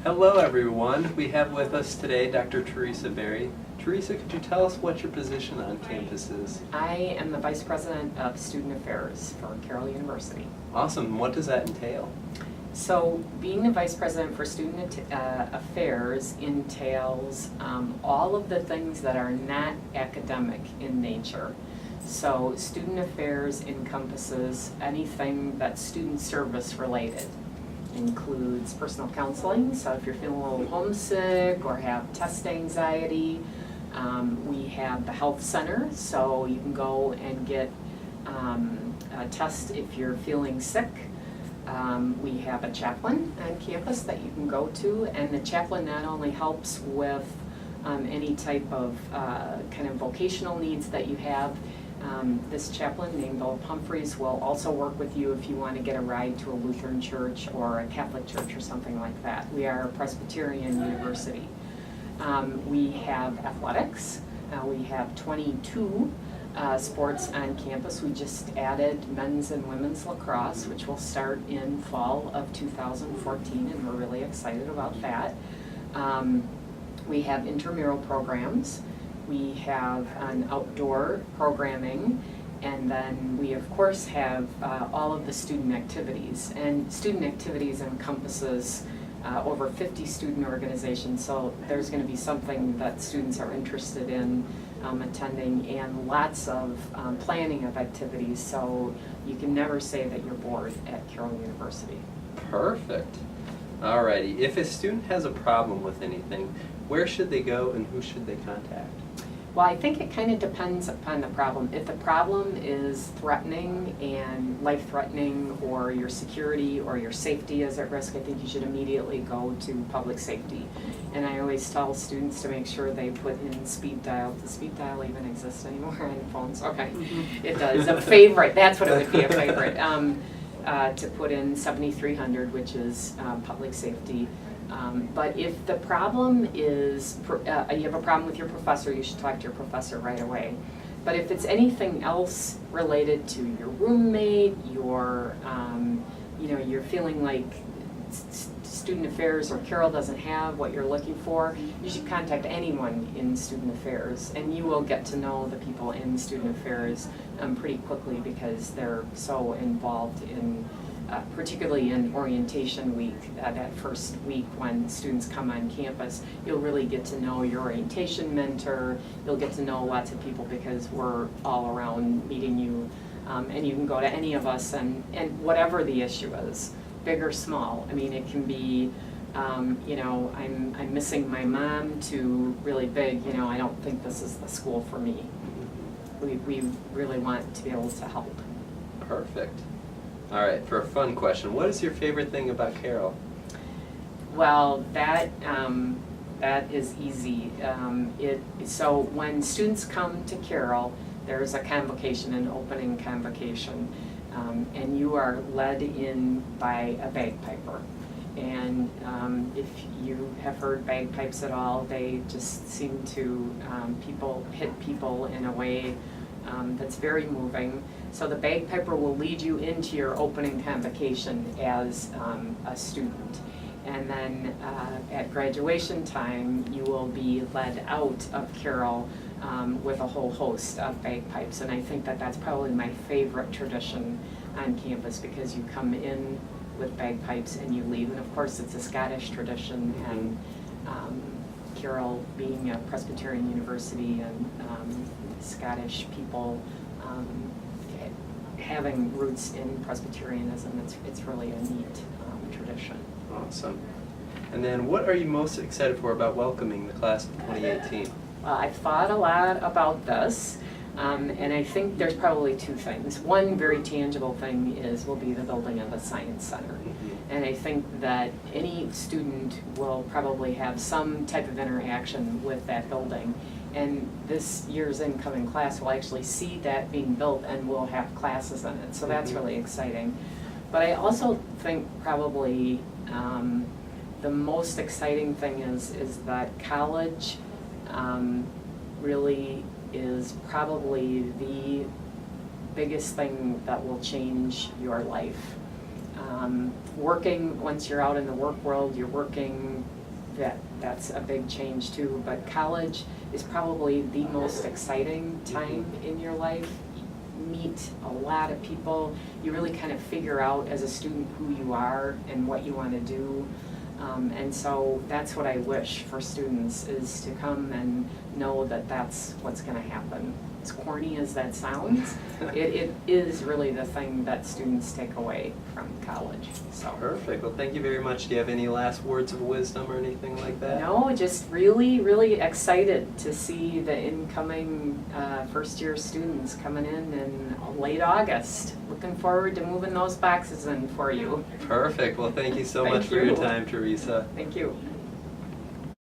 Hello everyone. We have with us today Dr. Theresa Barry. Theresa, could you tell us what your position on campus is? I am the Vice President of Student Affairs for Carroll University. Awesome. What does that entail? So being the Vice President for Student Affairs entails all of the things that are not academic in nature. So student affairs encompasses anything that's student service related. Includes personal counseling, so if you're feeling a little homesick or have test anxiety, we have the health center, so you can go and get a test if you're feeling sick. We have a chaplain on campus that you can go to, and the chaplain not only helps with any type of kind of vocational needs that you have. This chaplain named Bill Humphreys will also work with you if you want to get a ride to a Lutheran church or a Catholic church or something like that. We are a Presbyterian university. We have athletics. We have 22 sports on campus. We just added men's and women's lacrosse, which will start in fall of 2014, and we're really excited about that. We have intramural programs. We have an outdoor programming, and then we of course have all of the student activities. And student activities encompasses over 50 student organizations, so there's going to be something that students are interested in attending, and lots of planning of activities, so you can never say that you're bored at Carroll University. Perfect. Alrighty. If a student has a problem with anything, where should they go and who should they contact? Well, I think it kind of depends upon the problem. If the problem is threatening and life-threatening, or your security or your safety is at risk, I think you should immediately go to public safety. And I always tell students to make sure they put in speed dial. Does speed dial even exist anymore on phones? Okay, it does. A favorite, that's what it would be, a favorite. To put in 7300, which is public safety. But if the problem is, you have a problem with your professor, you should talk to your professor right away. But if it's anything else related to your roommate, your, you're feeling like student affairs or Carroll doesn't have what you're looking for, you should contact anyone in student affairs, and you will get to know the people in student affairs pretty quickly, because they're so involved in particularly in orientation week, that first week when students come on campus. You'll really get to know your orientation mentor. You'll get to know lots of people, because we're all around meeting you, and you can go to any of us, and whatever the issue is, big or small. I mean, it can be, I'm missing my mom, to really big, I don't think this is the school for me. We really want to be able to help. Perfect. All right, for a fun question, what is your favorite thing about Carroll? Well, that is easy. So when students come to Carroll, there's a convocation, an opening convocation, and you are led in by a bagpiper. And if you have heard bagpipes at all, they just seem to hit people in a way that's very moving. So the bagpiper will lead you into your opening convocation as a student. And then at graduation time, you will be led out of Carroll with a whole host of bagpipes. And I think that that's probably my favorite tradition on campus, because you come in with bagpipes and you leave. And of course, it's a Scottish tradition, and Carroll being a Presbyterian university, and Scottish people having roots in Presbyterianism, it's really a neat tradition. Awesome. And then what are you most excited for about welcoming the class of 2018? Well, I've thought a lot about this, and I think there's probably two things. One very tangible thing will be the building of the Science Center. And I think that any student will probably have some type of interaction with that building. And this year's incoming class will actually see that being built, and we'll have classes in it. So that's really exciting. But I also think probably the most exciting thing is that college really is probably the biggest thing that will change your life. Working, once you're out in the work world, you're working, that's a big change too. But college is probably the most exciting time in your life. You meet a lot of people. You really kind of figure out as a student who you are and what you want to do. And so that's what I wish for students, is to come and know that that's what's going to happen. As corny as that sounds, it is really the thing that students take away from college. So. Perfect. Well, thank you very much. Do you have any last words of wisdom or anything like that? No, just really, really excited to see the incoming first-year students coming in late August. Looking forward to moving those boxes in for you. Perfect. Well, thank you so much for your time, Theresa. Thank you.